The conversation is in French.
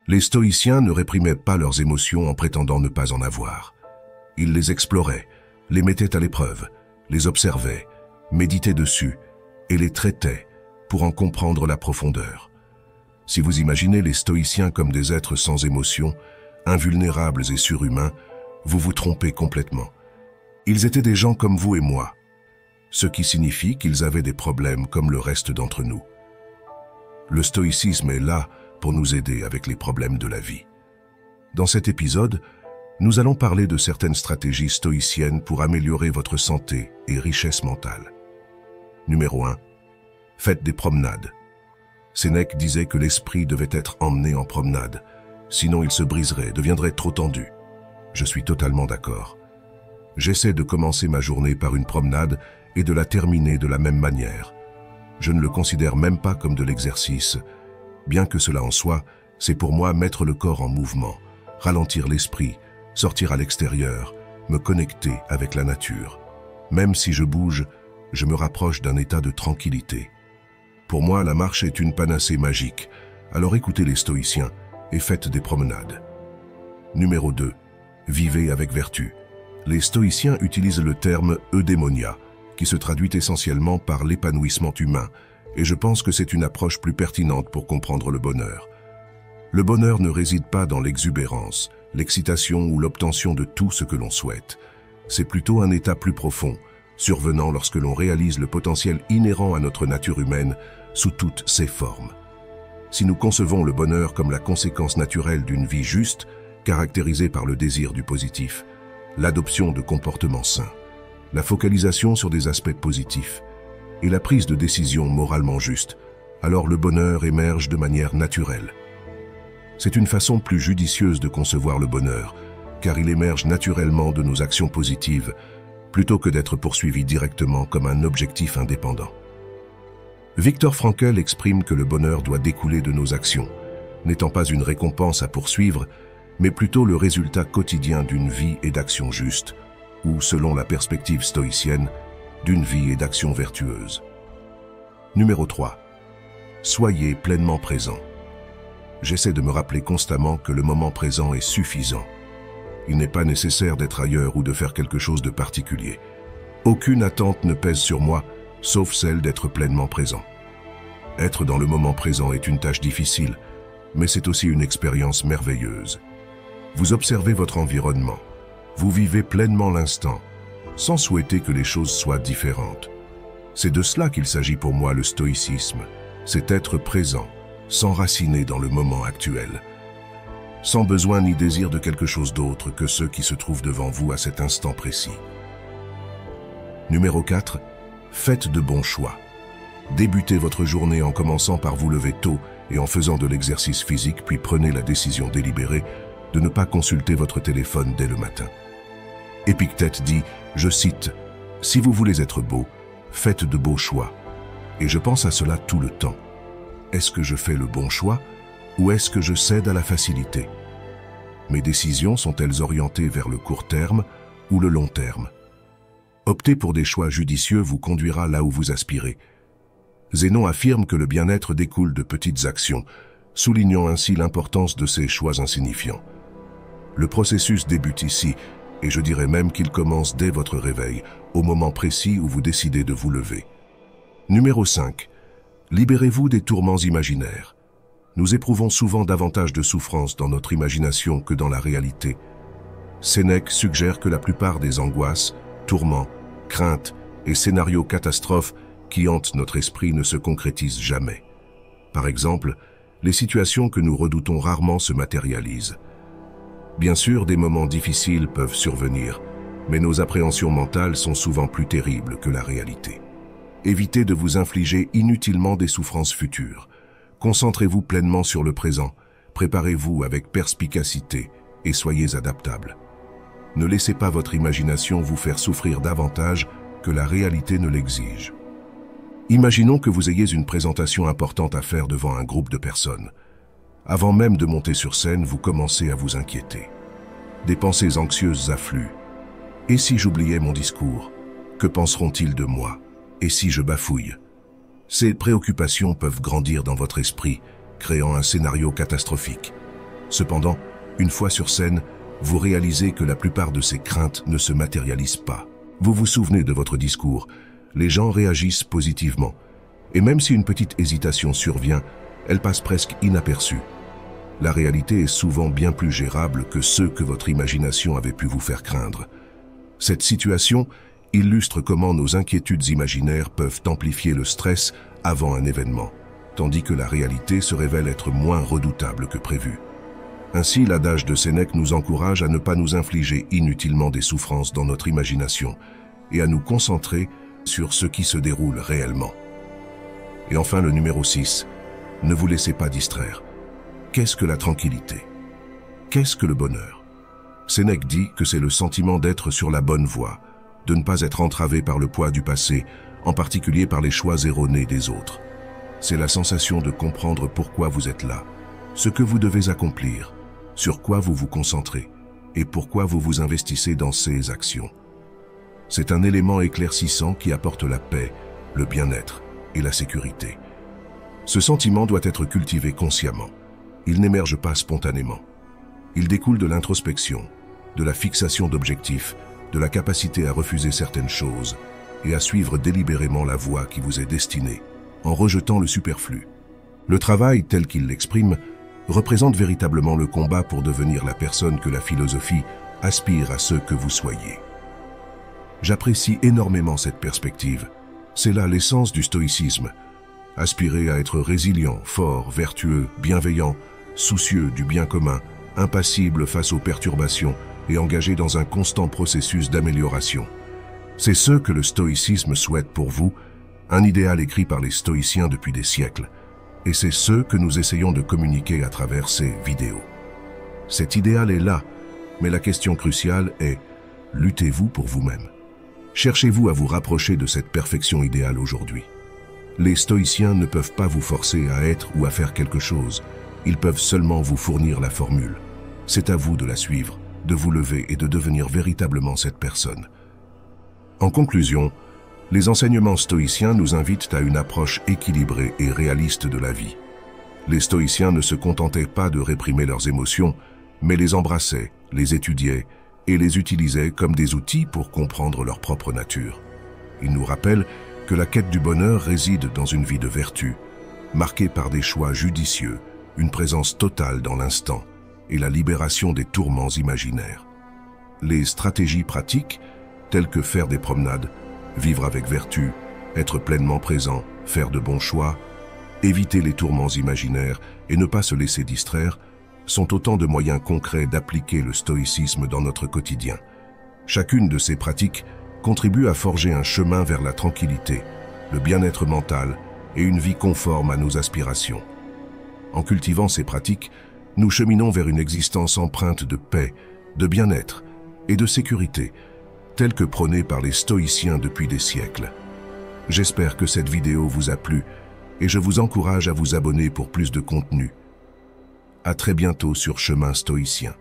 Les stoïciens ne réprimaient pas leurs émotions en prétendant ne pas en avoir. Ils les exploraient, les mettaient à l'épreuve, les observaient, méditaient dessus et les traitaient pour en comprendre la profondeur. Si vous imaginez les stoïciens comme des êtres sans émotion, invulnérables et surhumains, vous vous trompez complètement. Ils étaient des gens comme vous et moi, ce qui signifie qu'ils avaient des problèmes comme le reste d'entre nous. Le stoïcisme est là pour nous aider avec les problèmes de la vie. Dans cet épisode, nous allons parler de certaines stratégies stoïciennes pour améliorer votre santé et richesse mentale. Numéro 1. Faites des promenades. Sénèque disait que l'esprit devait être emmené en promenade, sinon il se briserait, deviendrait trop tendu. Je suis totalement d'accord. J'essaie de commencer ma journée par une promenade et de la terminer de la même manière. Je ne le considère même pas comme de l'exercice. Bien que cela en soit, c'est pour moi mettre le corps en mouvement, ralentir l'esprit, sortir à l'extérieur, me connecter avec la nature. Même si je bouge, je me rapproche d'un état de tranquillité. Pour moi, la marche est une panacée magique, alors écoutez les stoïciens et faites des promenades. Numéro 2. Vivez avec vertu. Les stoïciens utilisent le terme eudémonia, qui se traduit essentiellement par l'épanouissement humain, et je pense que c'est une approche plus pertinente pour comprendre le bonheur. Le bonheur ne réside pas dans l'exubérance, l'excitation ou l'obtention de tout ce que l'on souhaite. C'est plutôt un état plus profond, survenant lorsque l'on réalise le potentiel inhérent à notre nature humaine sous toutes ses formes. Si nous concevons le bonheur comme la conséquence naturelle d'une vie juste, caractérisée par le désir du positif, l'adoption de comportements sains, la focalisation sur des aspects positifs et la prise de décisions moralement justes, alors le bonheur émerge de manière naturelle. C'est une façon plus judicieuse de concevoir le bonheur, car il émerge naturellement de nos actions positives, plutôt que d'être poursuivi directement comme un objectif indépendant. Viktor Frankl exprime que le bonheur doit découler de nos actions, n'étant pas une récompense à poursuivre, mais plutôt le résultat quotidien d'une vie et d'actions justes, ou, selon la perspective stoïcienne, d'une vie et d'actions vertueuses. Numéro 3. Soyez pleinement présent. J'essaie de me rappeler constamment que le moment présent est suffisant. Il n'est pas nécessaire d'être ailleurs ou de faire quelque chose de particulier. Aucune attente ne pèse sur moi, sauf celle d'être pleinement présent. Être dans le moment présent est une tâche difficile, mais c'est aussi une expérience merveilleuse. Vous observez votre environnement. Vous vivez pleinement l'instant, sans souhaiter que les choses soient différentes. C'est de cela qu'il s'agit pour moi le stoïcisme, c'est être présent, s'enraciner dans le moment actuel, sans besoin ni désir de quelque chose d'autre que ceux qui se trouvent devant vous à cet instant précis. Numéro 4. Faites de bons choix. Débutez votre journée en commençant par vous lever tôt et en faisant de l'exercice physique, puis prenez la décision délibérée de ne pas consulter votre téléphone dès le matin. Épictète dit, je cite, « Si vous voulez être beau, faites de beaux choix. » Et je pense à cela tout le temps. Est-ce que je fais le bon choix ou est-ce que je cède à la facilité? Mes décisions sont-elles orientées vers le court terme ou le long terme? Opter pour des choix judicieux vous conduira là où vous aspirez. Zénon affirme que le bien-être découle de petites actions, soulignant ainsi l'importance de ces choix insignifiants. Le processus débute ici, et je dirais même qu'il commence dès votre réveil, au moment précis où vous décidez de vous lever. Numéro 5. Libérez-vous des tourments imaginaires. Nous éprouvons souvent davantage de souffrance dans notre imagination que dans la réalité. Sénèque suggère que la plupart des angoisses, tourments, craintes et scénarios catastrophes qui hantent notre esprit ne se concrétisent jamais. Par exemple, les situations que nous redoutons rarement se matérialisent. Bien sûr, des moments difficiles peuvent survenir, mais nos appréhensions mentales sont souvent plus terribles que la réalité. Évitez de vous infliger inutilement des souffrances futures. Concentrez-vous pleinement sur le présent, préparez-vous avec perspicacité et soyez adaptable. Ne laissez pas votre imagination vous faire souffrir davantage que la réalité ne l'exige. Imaginons que vous ayez une présentation importante à faire devant un groupe de personnes. Avant même de monter sur scène, vous commencez à vous inquiéter. Des pensées anxieuses affluent. Et si j'oubliais mon discours? Que penseront-ils de moi? Et si je bafouille? Ces préoccupations peuvent grandir dans votre esprit, créant un scénario catastrophique. Cependant, une fois sur scène, vous réalisez que la plupart de ces craintes ne se matérialisent pas. Vous vous souvenez de votre discours, les gens réagissent positivement, et même si une petite hésitation survient, elle passe presque inaperçue. La réalité est souvent bien plus gérable que ceux que votre imagination avait pu vous faire craindre. Cette situation illustre comment nos inquiétudes imaginaires peuvent amplifier le stress avant un événement, tandis que la réalité se révèle être moins redoutable que prévu. Ainsi, l'adage de Sénèque nous encourage à ne pas nous infliger inutilement des souffrances dans notre imagination et à nous concentrer sur ce qui se déroule réellement. Et enfin, le numéro 6, ne vous laissez pas distraire. Qu'est-ce que la tranquillité? Qu'est-ce que le bonheur? Sénèque dit que c'est le sentiment d'être sur la bonne voie, de ne pas être entravé par le poids du passé, en particulier par les choix erronés des autres. C'est la sensation de comprendre pourquoi vous êtes là, ce que vous devez accomplir, sur quoi vous vous concentrez et pourquoi vous vous investissez dans ces actions. C'est un élément éclaircissant qui apporte la paix, le bien-être et la sécurité. Ce sentiment doit être cultivé consciemment. Il n'émerge pas spontanément. Il découle de l'introspection, de la fixation d'objectifs, de la capacité à refuser certaines choses et à suivre délibérément la voie qui vous est destinée, en rejetant le superflu. Le travail, tel qu'il l'exprime, représente véritablement le combat pour devenir la personne que la philosophie aspire à ce que vous soyez. J'apprécie énormément cette perspective. C'est là l'essence du stoïcisme. Aspirer à être résilient, fort, vertueux, bienveillant, soucieux du bien commun, impassible face aux perturbations et engagé dans un constant processus d'amélioration. C'est ce que le stoïcisme souhaite pour vous, un idéal écrit par les stoïciens depuis des siècles. Et c'est ce que nous essayons de communiquer à travers ces vidéos. Cet idéal est là, mais la question cruciale est, luttez-vous pour vous-même? Cherchez-vous à vous rapprocher de cette perfection idéale aujourd'hui? Les stoïciens ne peuvent pas vous forcer à être ou à faire quelque chose. Ils peuvent seulement vous fournir la formule. C'est à vous de la suivre, de vous lever et de devenir véritablement cette personne. En conclusion, les enseignements stoïciens nous invitent à une approche équilibrée et réaliste de la vie. Les stoïciens ne se contentaient pas de réprimer leurs émotions, mais les embrassaient, les étudiaient et les utilisaient comme des outils pour comprendre leur propre nature. Ils nous rappellent que la quête du bonheur réside dans une vie de vertu, marquée par des choix judicieux, une présence totale dans l'instant et la libération des tourments imaginaires. Les stratégies pratiques, telles que faire des promenades, vivre avec vertu, être pleinement présent, faire de bons choix, éviter les tourments imaginaires et ne pas se laisser distraire, sont autant de moyens concrets d'appliquer le stoïcisme dans notre quotidien. Chacune de ces pratiques contribue à forger un chemin vers la tranquillité, le bien-être mental et une vie conforme à nos aspirations. En cultivant ces pratiques, nous cheminons vers une existence empreinte de paix, de bien-être et de sécurité, telle que prônée par les stoïciens depuis des siècles. J'espère que cette vidéo vous a plu et je vous encourage à vous abonner pour plus de contenu. À très bientôt sur Chemin Stoïcien.